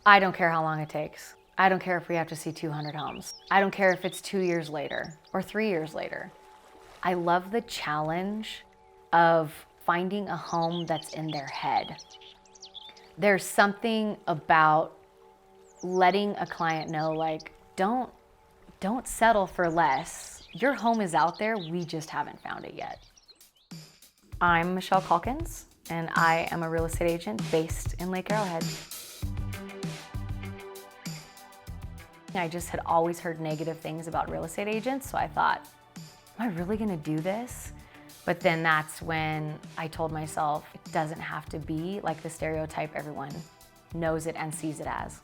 I don't care how long it takes. I don't care if we have to see 200 homes. I don't care if it's 2 years later or 3 years later. I love the challenge of finding a home that's in their head. There's something about letting a client know, like, don't settle for less. Your home is out there, we just haven't found it yet. I'm Michelle Calkins, and I am a real estate agent based in Lake Arrowhead. I just had always heard negative things about real estate agents, so I thought, am I really gonna do this? But then that's when I told myself, it doesn't have to be like the stereotype everyone knows it and sees it as.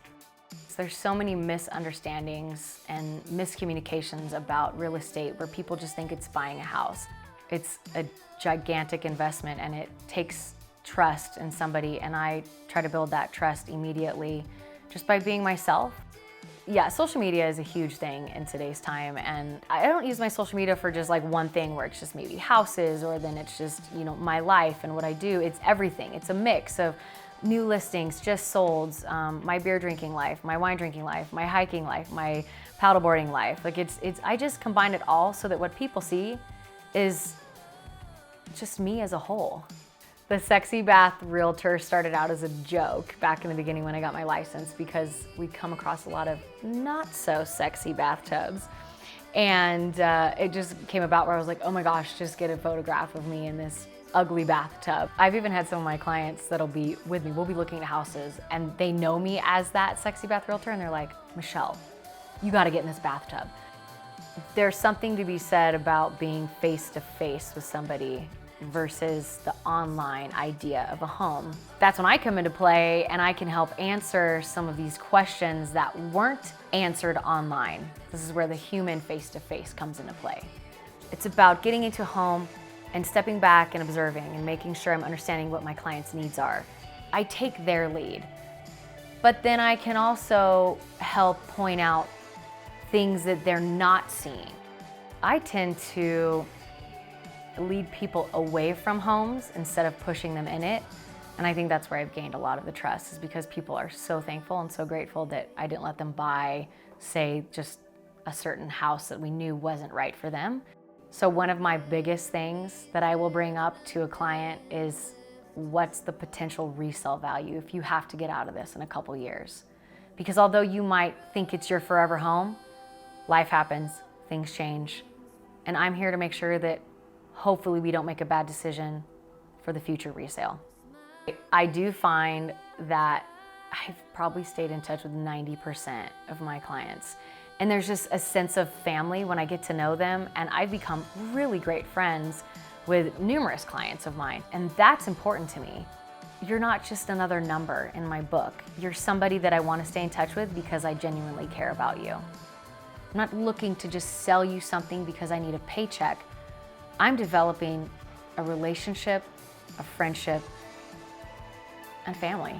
So there's so many misunderstandings and miscommunications about real estate where people just think it's buying a house. It's a gigantic investment and it takes trust in somebody, and I try to build that trust immediately just by being myself. Yeah, social media is a huge thing in today's time, and I don't use my social media for just like one thing where it's just maybe houses, or then it's just, you know, my life and what I do. It's everything. It's a mix of new listings, just solds, my beer drinking life, my wine drinking life, my hiking life, my paddleboarding life. Like I just combine it all so that what people see is just me as a whole. The Sexy Bath Realtor started out as a joke back in the beginning when I got my license, because we come across a lot of not so sexy bathtubs. And it just came about where I was like, oh my gosh, just get a photograph of me in this ugly bathtub. I've even had some of my clients that'll be with me, we'll be looking at houses, and they know me as that Sexy Bath Realtor, and they're like, Michelle, you gotta get in this bathtub. There's something to be said about being face to face with somebody versus the online idea of a home. That's when I come into play, and I can help answer some of these questions that weren't answered online. This is where the human face-to-face comes into play. It's about getting into a home and stepping back and observing and making sure I'm understanding what my client's needs are. I take their lead, but then I can also help point out things that they're not seeing. I tend to lead people away from homes instead of pushing them in it. And I think that's where I've gained a lot of the trust, is because people are so thankful and so grateful that I didn't let them buy, say, just a certain house that we knew wasn't right for them. So one of my biggest things that I will bring up to a client is, what's the potential resale value if you have to get out of this in a couple years? Because although you might think it's your forever home, life happens, things change. And I'm here to make sure that hopefully we don't make a bad decision for the future resale. I do find that I've probably stayed in touch with 90% of my clients. And there's just a sense of family when I get to know them, and I've become really great friends with numerous clients of mine, and that's important to me. You're not just another number in my book. You're somebody that I want to stay in touch with because I genuinely care about you. I'm not looking to just sell you something because I need a paycheck. I'm developing a relationship, a friendship, and family.